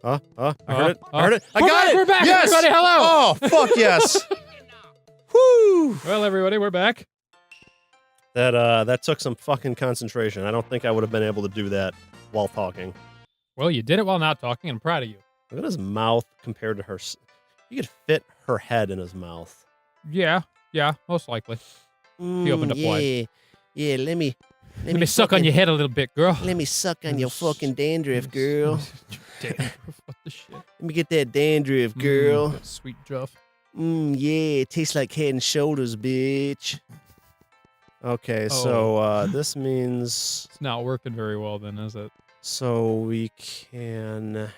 I heard it. I heard it. I got it. We're back, yes! everybody. Hello. Oh, fuck yes. Woo. Well, everybody, we're back. That took some fucking concentration. I don't think I would have been able to do that while talking. Well, you did it while not talking, and I'm proud of you. Look at his mouth compared to her. You could fit her head in his mouth. Yeah, most likely. He opened up wide. Yeah, let me suck on your head a little bit, girl. Let me suck on your fucking dandruff, girl. Dandruff, what the shit? Let me get that dandruff, girl. That sweet druff. Yeah, it tastes like Head and Shoulders, bitch. Okay, so this means... It's not working very well then, is it? So we can...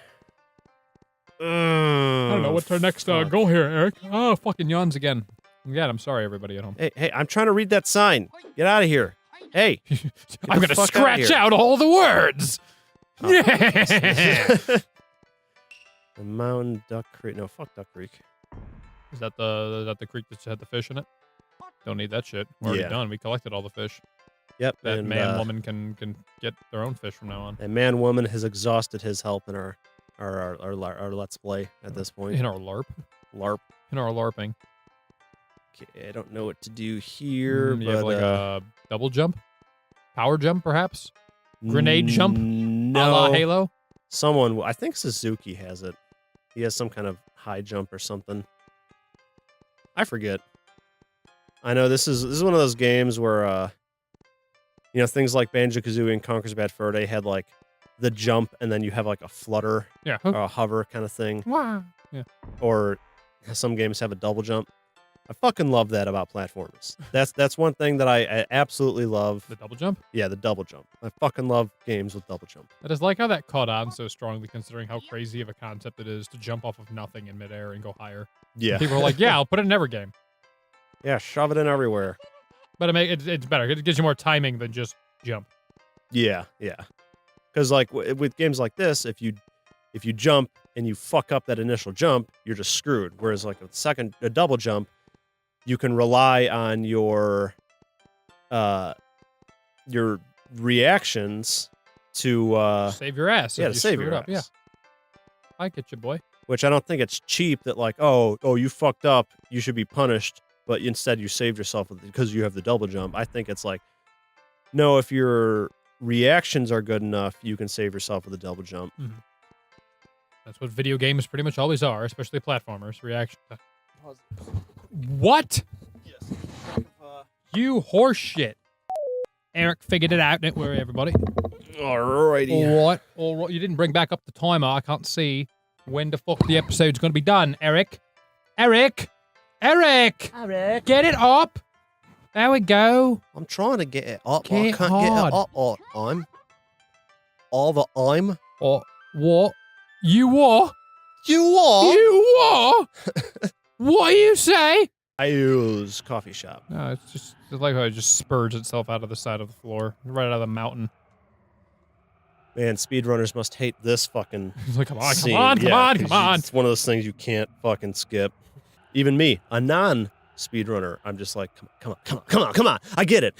I don't know. What's our next goal here, Eric? Oh, fucking yawns again. Yeah, I'm sorry, everybody at home. Hey, I'm trying to read that sign. Get out of here. Hey. I'm going to scratch out all the words. Oh, Yeah. The Mountain Duck Creek. No, fuck Duck Creek. Is that the creek that had the fish in it? Don't need that shit. We're already done. We collected all the fish. Yep. That and, man, woman can get their own fish from now on. And man, woman has exhausted his help in our Let's Play at this point. In our LARP. LARP. In our LARPing. Okay, I don't know what to do here, You but... have like a double jump? Power jump, perhaps? Grenade jump? No. A la Halo? Someone... I think Suzuki has it. He has some kind of high jump or something. I forget. I know this is one of those games where, things like Banjo-Kazooie and Conker's Bad Fur Day had, like, the jump, and then you have, like, a flutter, Yeah. or a hover kind of thing. Wow. Yeah. Or some games have a double jump. I fucking love that about platformers. That's one thing that I absolutely love. The double jump? Yeah, the double jump. I fucking love games with double jump. I just like how that caught on so strongly, considering how crazy of a concept it is to jump off of nothing in midair and go higher. Yeah. People are like, yeah, I'll put it in every game. Yeah, shove it in everywhere. But it's better. It gives you more timing than just jump. Yeah. Because like with games like this, if you jump and you fuck up that initial jump, you're just screwed. Whereas like a double jump, you can rely on your reactions to save your ass. Yeah, if to you save screw your it up. ass. Yeah. I get you, boy. Which I don't think it's cheap that like, oh, you fucked up, you should be punished, but instead you saved yourself because you have the double jump. I think it's like, no, if your reactions are good enough, you can save yourself with a double jump. Mm-hmm. That's what video games pretty much always are, especially platformers. Reaction. What? Yes. You horse shit. Eric figured it out, don't worry, everybody. Alrighty. All right. You didn't bring back up the timer. I can't see when the fuck the episode's going to be done, Eric. Eric! Get it up! There we go. I'm trying to get it up. Get I can't hard. get it up all the time. All the time? Or what? You what? You are? You what? What do you say? I use coffee shop. No, it's like how it just spurs itself out of the side of the floor, right out of the mountain. Man, speedrunners must hate this fucking He's like, come on. scene. It's one of those things you can't fucking skip. Even me, a non-speedrunner, I'm just like, come on. I get it.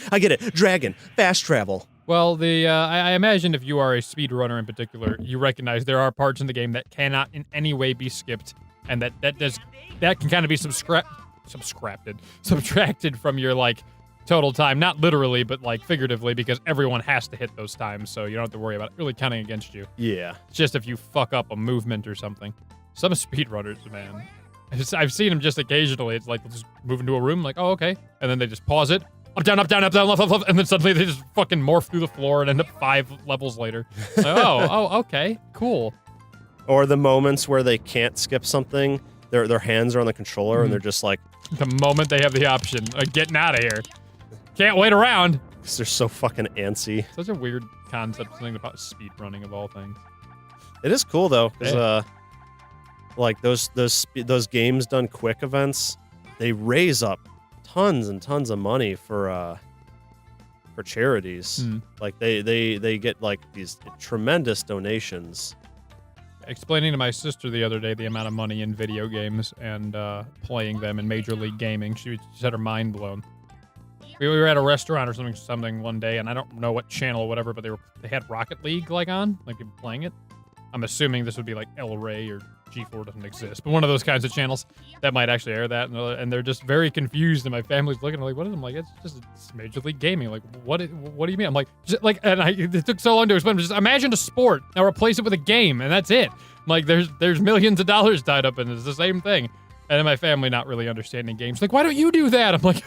Dragon, fast travel. Well, I imagine if you are a speedrunner in particular, you recognize there are parts in the game that cannot in any way be skipped, and that can kind of be subtracted from your like total time, not literally, but like figuratively, because everyone has to hit those times, so you don't have to worry about it really counting against you. Yeah. It's just if you fuck up a movement or something. Some speedrunners, man. I've seen them just occasionally. It's like they'll just move into a room, like, oh, okay. And then they just pause it. Up, down, left, and then suddenly they just fucking morph through the floor and end up 5 levels later. Like, oh, okay, cool. Or the moments where they can't skip something, their hands are on the controller and they're just like... The moment they have the option, getting out of here. Can't wait around. Because they're so fucking antsy. Such a weird concept, something about speedrunning of all things. It is cool, though, because like those games done quick events, they raise up tons and tons of money for charities. Like they get like these tremendous donations. Explaining to my sister the other day the amount of money in video games and playing them in Major League Gaming, she had her mind blown. We were at a restaurant or something one day, and I don't know what channel or whatever, but they had Rocket League like on, like people playing it. I'm assuming this would be like El Rey or G4 doesn't exist, but one of those kinds of channels that might actually air that, and they're just very confused, and my family's looking like, what is it? I'm like, it's Major League Gaming. Like, what do you mean? I'm like, it took so long to explain. Just imagine a sport, now replace it with a game, and that's it. I'm like, there's millions of dollars tied up in it. It's the same thing. And then my family not really understanding games. Like, why don't you do that? I'm like,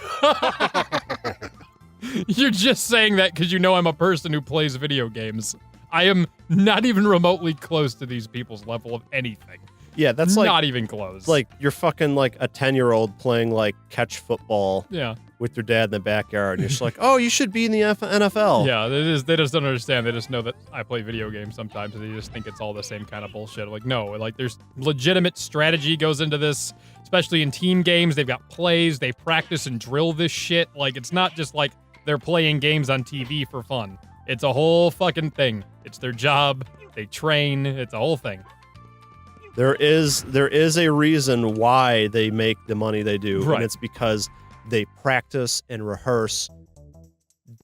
you're just saying that because you know I'm a person who plays video games. I am not even remotely close to these people's level of anything. Yeah, that's like not even close. Like you're fucking like a 10-year-old playing like catch football. Yeah. With your dad in the backyard. And you're just like, oh, you should be in the NFL. Yeah, they just don't understand. They just know that I play video games sometimes, and they just think it's all the same kind of bullshit. Like, no, like there's legitimate strategy goes into this, especially in team games. They've got plays, they practice and drill this shit. Like, it's not just like they're playing games on TV for fun. It's a whole fucking thing. It's their job. They train. It's a whole thing. There is a reason why they make the money they do, right. And it's because they practice and rehearse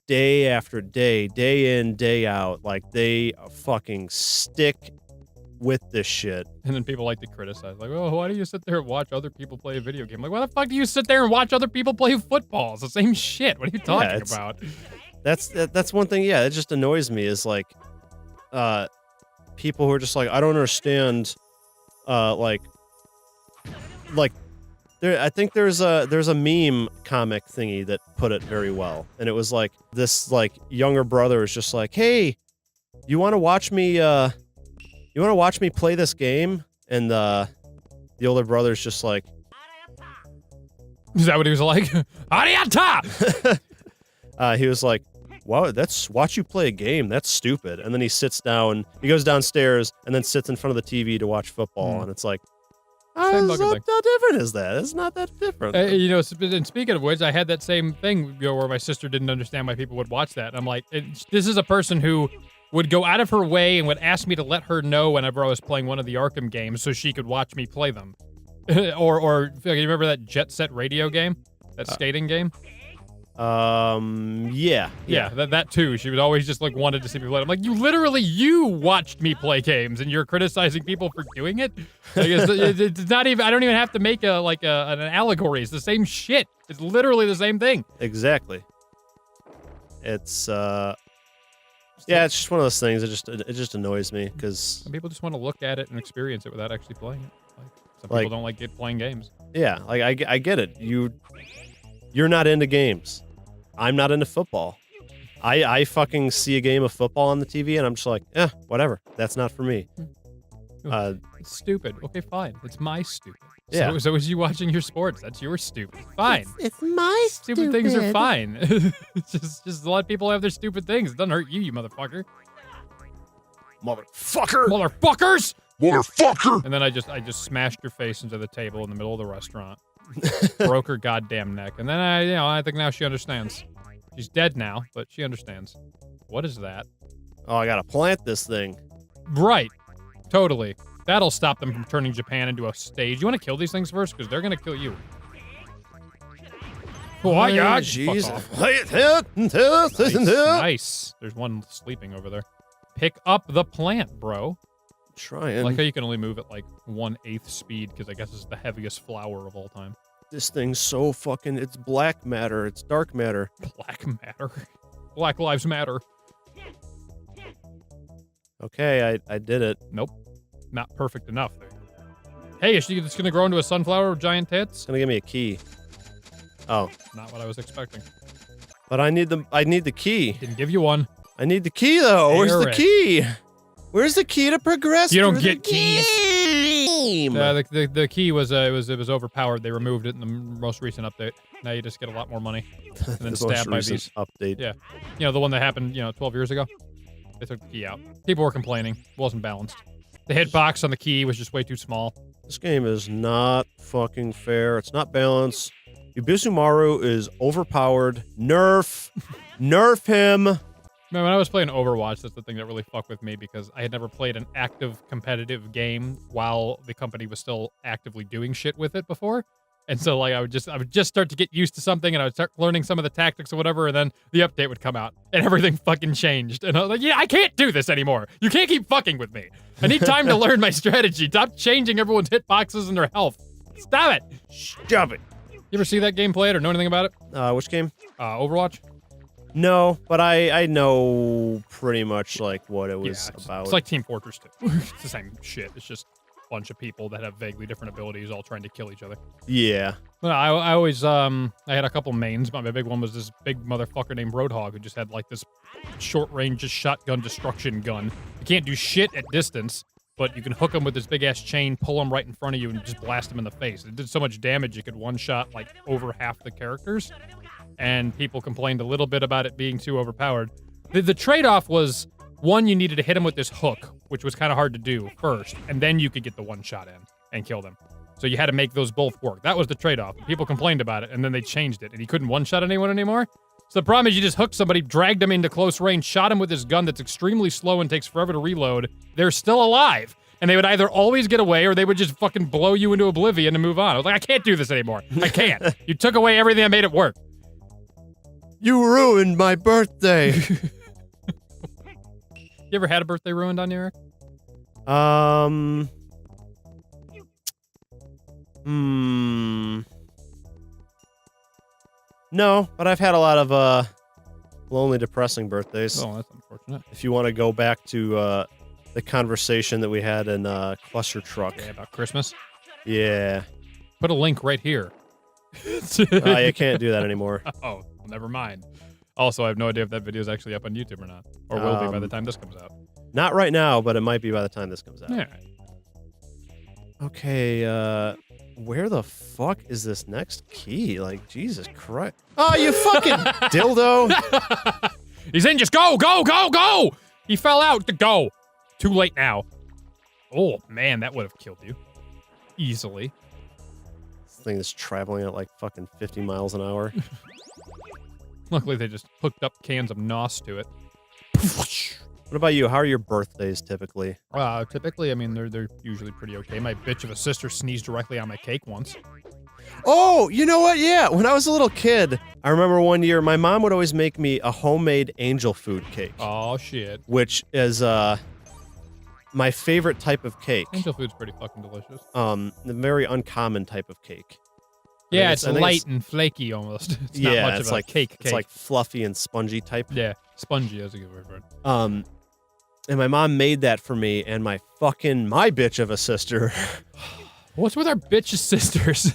day after day, day in, day out. Like, they fucking stick with this shit. And then people like to criticize, like, oh, why do you sit there and watch other people play a video game? Like, why the fuck do you sit there and watch other people play football? It's the same shit. What are you talking about? That's one thing, yeah, it just annoys me is like people who are just like, I don't understand like there, I think there's a meme comic thingy that put it very well, and it was like this like younger brother is just like, hey, you want to watch me play this game? And the older brother's just like, is that what he was like? Ariata! He was like, wow, watch you play a game. That's stupid. And then he sits down, he goes downstairs and then sits in front of the TV to watch football. And it's like, how different is that? It's not that different. You know, and speaking of which, I had that same thing, you know, where my sister didn't understand why people would watch that. And I'm like, this is a person who would go out of her way and would ask me to let her know whenever I was playing one of the Arkham games so she could watch me play them. or you remember that Jet Set Radio game? That skating game? Yeah. That too. She would always just like wanted to see me play. I'm like, you watched me play games, and you're criticizing people for doing it. Like, it's not even. I don't even have to make an allegory. It's the same shit. It's literally the same thing. Exactly. It's yeah, it's just one of those things. It just annoys me because some people just want to look at it and experience it without actually playing it. Like, some people don't like playing games. Yeah, like I get it. You're not into games. I'm not into football. I fucking see a game of football on the TV and I'm just like, whatever. That's not for me. It's stupid. Okay, fine. It's my stupid. Yeah. So is you watching your sports. That's your stupid. Fine. It's my Stupid things are fine. just let people have their stupid things. It doesn't hurt you motherfucker. Motherfuckers! Motherfucker! And then I just smashed your face into the table in the middle of the restaurant. Broke her goddamn neck. And then I think now she understands. She's dead now, but she understands. What is that? Oh, I gotta plant this thing. Right. Totally. That'll stop them from turning Japan into a stage. You want to kill these things first? Because they're going to kill you. Oh, yeah, jeez. Nice. There's one sleeping over there. Pick up the plant, bro. Trying. I like how you can only move at like 1/8 speed, because I guess it's the heaviest flower of all time. This thing's so fucking, it's black matter. It's dark matter. Black matter. Black lives matter. Okay, I did it. Nope. Not perfect enough. Hey, is she just going to grow into a sunflower with giant tits? It's gonna give me a key. Oh. Not what I was expecting. But I need the key. Didn't give you one. I need the key though. Where's the key? Where's the key to progress? You don't get keys. Game? The key was it was overpowered. They removed it in the most recent update. Now you just get a lot more money and then stabbed by these. Update. Yeah, you know the one that happened 12 years ago. They took the key out. People were complaining. It wasn't balanced. The hitbox on the key was just way too small. This game is not fucking fair. It's not balanced. Ibizumaru is overpowered. Nerf him. Man, when I was playing Overwatch, that's the thing that really fucked with me, because I had never played an active competitive game while the company was still actively doing shit with it before. And so like I would just start to get used to something, and I would start learning some of the tactics or whatever, and then the update would come out, and everything fucking changed. And I was like, yeah, I can't do this anymore. You can't keep fucking with me. I need time to learn my strategy. Stop changing everyone's hitboxes and their health. Stop it. Stop it. You ever see that game played or know anything about it? Which game? Overwatch? No, but I know pretty much like what it was about. It's like Team Fortress 2. It's the same shit. It's just a bunch of people that have vaguely different abilities all trying to kill each other. Yeah. But I always I had a couple mains, but my big one was this big motherfucker named Roadhog who just had like this short range shotgun destruction gun. You can't do shit at distance, but you can hook him with this big ass chain, pull him right in front of you, and just blast him in the face. It did so much damage you could one shot like over half the characters. And people complained a little bit about it being too overpowered. The trade-off was, one, you needed to hit him with this hook, which was kind of hard to do first, and then you could get the one shot in and kill them. So you had to make those both work. That was the trade-off. People complained about it, and then they changed it, and you couldn't one-shot anyone anymore. So the problem is you just hooked somebody, dragged them into close range, shot him with this gun that's extremely slow and takes forever to reload. They're still alive. And they would either always get away, or they would just fucking blow you into oblivion and move on. I was like, I can't do this anymore. I can't. You took away everything that made it work. You ruined my birthday. You ever had a birthday ruined on you, Eric? No, but I've had a lot of lonely, depressing birthdays. Oh, that's unfortunate. If you want to go back to the conversation that we had in Cluster Truck. Yeah, about Christmas? Yeah. Put a link right here. You can't do that anymore. Oh, well, never mind. Also, I have no idea if that video is actually up on YouTube or not. Or will be by the time this comes out. Not right now, but it might be by the time this comes out. All right. Okay, where the fuck is this next key? Like, Jesus Christ. Oh, you fucking dildo. He's in, just go, go, go, go! He fell out, to go. Too late now. Oh, man, that would have killed you. Easily. This thing is traveling at like fucking 50 miles an hour. Luckily, they just hooked up cans of NOS to it. What about you? How are your birthdays typically? Typically, I mean, they're usually pretty okay. My bitch of a sister sneezed directly on my cake once. Oh, you know what? Yeah, when I was a little kid, I remember one year my mom would always make me a homemade angel food cake. Oh, shit. Which is my favorite type of cake. Angel food's pretty fucking delicious. The very uncommon type of cake. Yeah, it's light and flaky almost. It's not much of a cake. It's like fluffy and spongy type. Yeah, spongy is a good word for it. And my mom made that for me and my bitch of a sister. What's with our bitch sisters?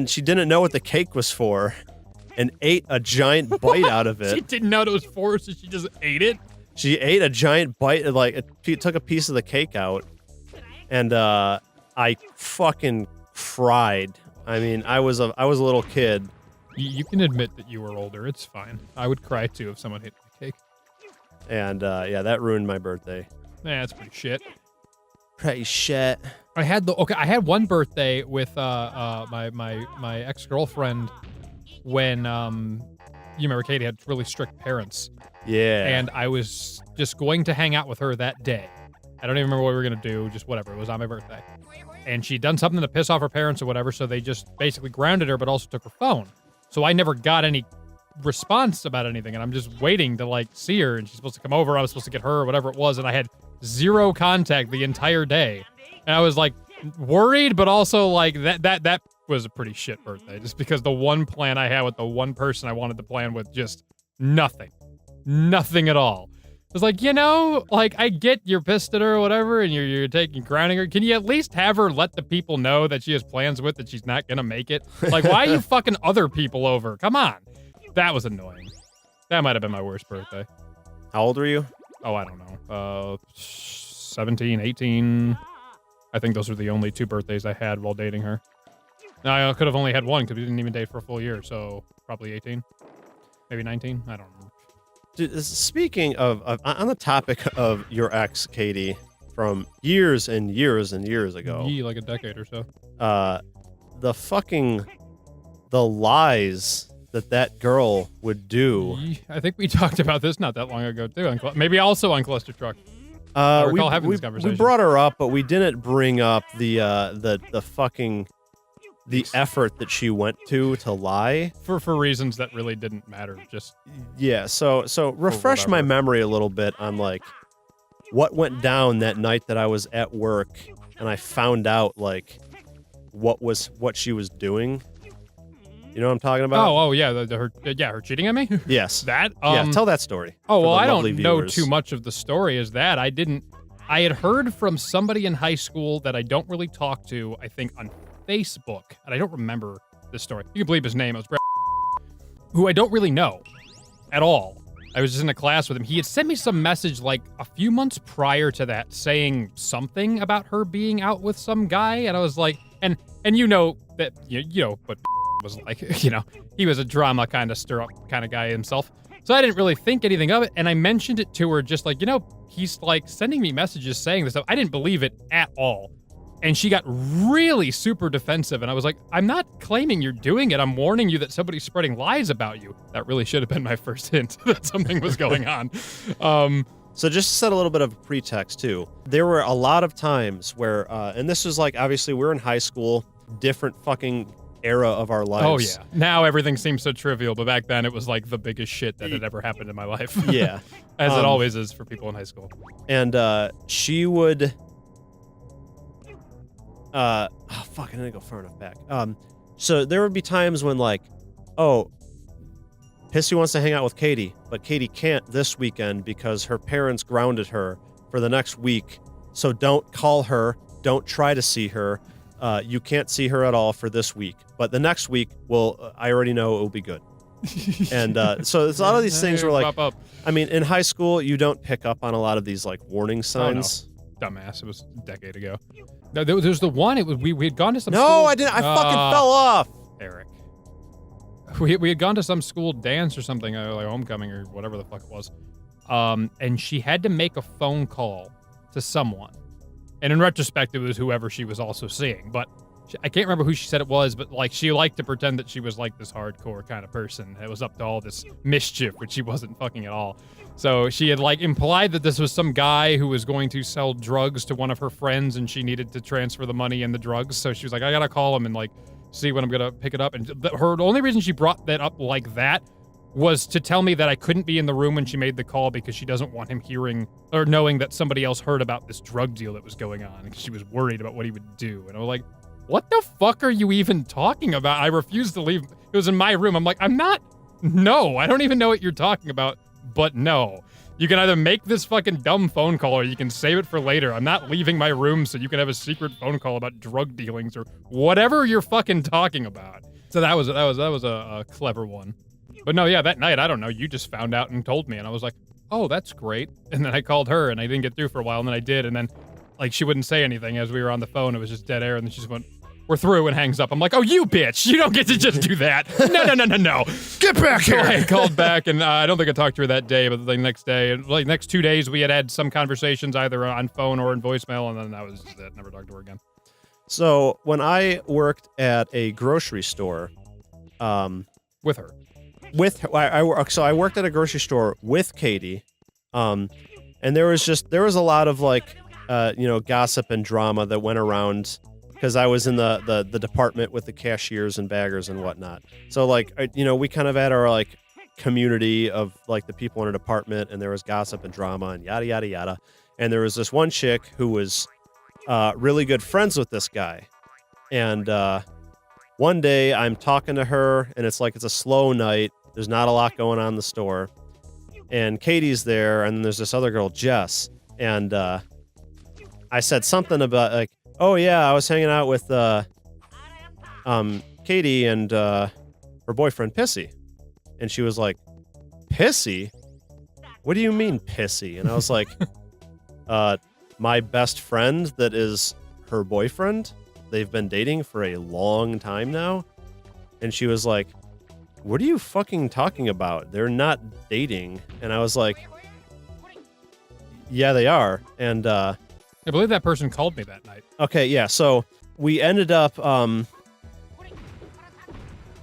She didn't know what the cake was for and ate a giant bite out of it. She didn't know what it was for, so she just ate it? She ate a giant bite, took a piece of the cake out, and I fucking cried. I mean, I was a little kid. You can admit that you were older. It's fine. I would cry too if someone hit my cake. And yeah, that ruined my birthday. Yeah, that's pretty shit. Pretty shit. I had one birthday with my ex-girlfriend when you remember Katie had really strict parents. Yeah. And I was just going to hang out with her that day. I don't even remember what we were gonna do, just whatever. It was on my birthday. And she'd done something to piss off her parents or whatever, so they just basically grounded her but also took her phone. So I never got any response about anything, and I'm just waiting to like see her, and she's supposed to come over, I was supposed to get her or whatever it was, and I had zero contact the entire day. And I was like worried, but also like that was a pretty shit birthday, just because the one plan I had with the one person I wanted to plan with, just nothing at all. It was like, like I get you're pissed at her or whatever, and you're grounding her. Can you at least have her let the people know that she has plans with that she's not gonna make it? Like, why are you fucking other people over? Come on. That was annoying. That might have been my worst birthday. How old were you? Oh, I don't know. 17, 18. I think those were the only two birthdays I had while dating her. Now, I could have only had one because we didn't even date for a full year, so probably 18. Maybe 19. I don't know. Dude, speaking of on the topic of your ex, Katie, from years and years and years ago. Like a decade or so. The lies that girl would do. I think we talked about this not that long ago, too. Maybe also on Cluster Truck. recall having this conversation. We brought her up, but we didn't bring up the fucking the effort that she went to lie for reasons that really didn't matter. Just yeah. So refresh my memory a little bit on like what went down that night that I was at work and I found out like what she was doing. You know what I'm talking about? Oh yeah, her cheating on me. Yes. That. Yeah. Tell that story. Oh well, I don't viewers. know too much of the story as that. I had heard from somebody in high school that I don't really talk to. I think on Facebook, and I don't remember the story. You can believe his name. It was Brad, who I don't really know at all. I was just in a class with him. He had sent me some message like a few months prior to that saying something about her being out with some guy, and I was like, and you know that you know what was like, you know, he was a drama kind of stir up kind of guy himself. So I didn't really think anything of it, and I mentioned it to her just like, you know, he's like sending me messages saying this stuff. I didn't believe it at all. And she got really super defensive, and I was like, I'm not claiming you're doing it. I'm warning you that somebody's spreading lies about you. That really should have been my first hint that something was going on. So just to set a little bit of a pretext, too, there were a lot of times where, and this was like, obviously, we're in high school, different fucking era of our lives. Oh, yeah. Now everything seems so trivial, but back then it was like the biggest shit that had ever happened in my life. Yeah. As it always is for people in high school. And she would... oh fuck, I didn't go far enough back. So there would be times when like, oh, Pissy wants to hang out with Katie, but Katie can't this weekend because her parents grounded her for the next week. So don't call her, don't try to see her. You can't see her at all for this week, but the next week, well, I already know it will be good. And so there's a lot of these things where like, I mean, in high school, you don't pick up on a lot of these like warning signs. Oh, no. Dumbass. It was a decade ago. No, there was the one. It was we had gone to some. No, school, I didn't. I fucking fell off. Eric. We had gone to some school dance or something, like homecoming or whatever the fuck it was. And she had to make a phone call to someone. And in retrospect, it was whoever she was also seeing. But I can't remember who she said it was, but like she liked to pretend that she was like this hardcore kind of person. It was up to all this mischief, which she wasn't fucking at all. So she had like implied that this was some guy who was going to sell drugs to one of her friends and she needed to transfer the money and the drugs. So she was like, I gotta call him and like see when I'm gonna pick it up. And the only reason she brought that up like that was to tell me that I couldn't be in the room when she made the call because she doesn't want him hearing or knowing that somebody else heard about this drug deal that was going on because she was worried about what he would do. And I was like, what the fuck are you even talking about? I refused to leave. It was in my room. I'm like, no, I don't even know what you're talking about, but no. You can either make this fucking dumb phone call or you can save it for later. I'm not leaving my room so you can have a secret phone call about drug dealings or whatever you're fucking talking about. So that was a clever one. But no, yeah, that night, I don't know, you just found out and told me and I was like, oh, that's great. And then I called her and I didn't get through for a while and then I did and then like she wouldn't say anything as we were on the phone. It was just dead air and then she just went, we're through, and hangs up. I'm like, oh, you bitch. You don't get to just do that. No. Get back here. So I called back, and I don't think I talked to her that day, but the next day, like next 2 days, we had some conversations either on phone or in voicemail, and then that was it. Never talked to her again. So when I worked at a grocery store, with her, I worked at a grocery store with Katie, and there was a lot of like, gossip and drama that went around. Because I was in the department with the cashiers and baggers and whatnot. So, like, we kind of had our, like, community of, like, the people in our department, and there was gossip and drama and yada, yada, yada. And there was this one chick who was really good friends with this guy. And one day, I'm talking to her, and it's a slow night. There's not a lot going on in the store. And Katie's there, and then there's this other girl, Jess. And I said something about, like, oh, yeah, I was hanging out with Katie and her boyfriend, Pissy. And she was like, Pissy? What do you mean, Pissy? And I was like, my best friend that is her boyfriend. They've been dating for a long time now. And she was like, what are you fucking talking about? They're not dating. And I was like, yeah, they are. And I believe that person called me that night. Okay, yeah, so we ended up, how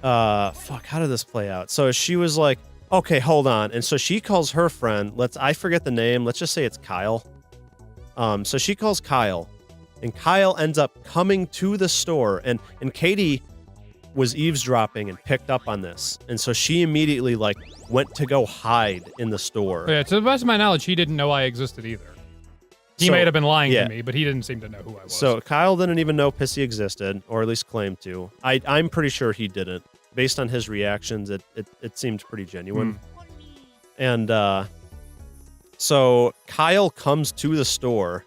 did this play out? So she was like, okay, hold on. And so she calls her friend, I forget the name, let's just say it's Kyle. So she calls Kyle, and Kyle ends up coming to the store, and Katie was eavesdropping and picked up on this, and so she immediately like went to go hide in the store. Yeah, to the best of my knowledge, he didn't know I existed either. He may have been lying to me, but he didn't seem to know who I was. So Kyle didn't even know Pissy existed, or at least claimed to. I'm pretty sure he didn't. Based on his reactions, it seemed pretty genuine. And so Kyle comes to the store,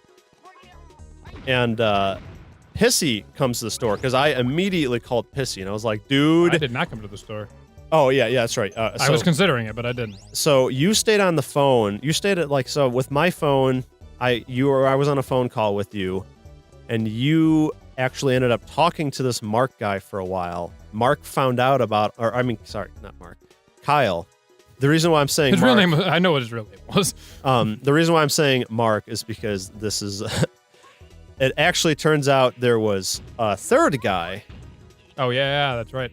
and Pissy comes to the store, because I immediately called Pissy, and I was like, dude. I did not come to the store. Oh, yeah, that's right. I was considering it, but I didn't. So you stayed on the phone. You stayed at, like, so with my phone, I was on a phone call with you, and you actually ended up talking to this Mark guy for a while. Mark found out about, not Mark, Kyle. The reason why I'm saying his Mark, real name, I know what his real name was. The reason why I'm saying Mark is because this is, it actually turns out there was a third guy. Oh yeah, that's right.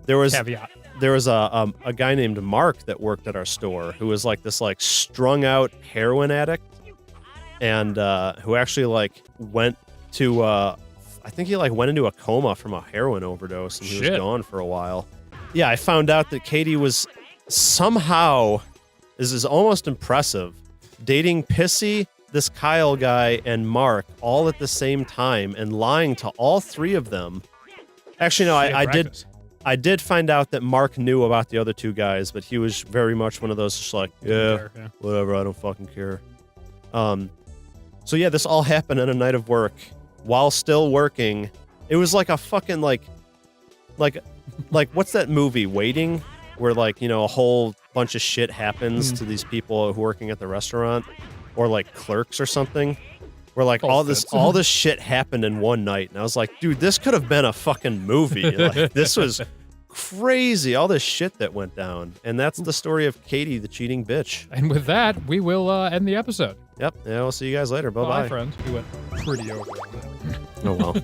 There was caveat. There was a guy named Mark that worked at our store who was like this like strung out heroin addict, and who actually like went to I think he like went into a coma from a heroin overdose, and he was gone for a while. Yeah, I found out that Katie was somehow, this is almost impressive, dating Pissy, this Kyle guy, and Mark all at the same time, and lying to all three of them. Actually, no, I did find out that Mark knew about the other two guys, but he was very much one of those just like, whatever, I don't fucking care. So yeah, this all happened in a night of work while still working. It was like a fucking like what's that movie, Waiting, where like, you know, a whole bunch of shit happens to these people who are working at the restaurant, or like Clerks or something, where like all this shit happened in one night, and I was like, dude, this could have been a fucking movie. Like, this was crazy, all this shit that went down. And that's the story of Katie, the cheating bitch. And with that, we will end the episode. Yep. Yeah, we'll see you guys later. Bye-bye. Bye, friends. We went pretty over on that. Oh, well.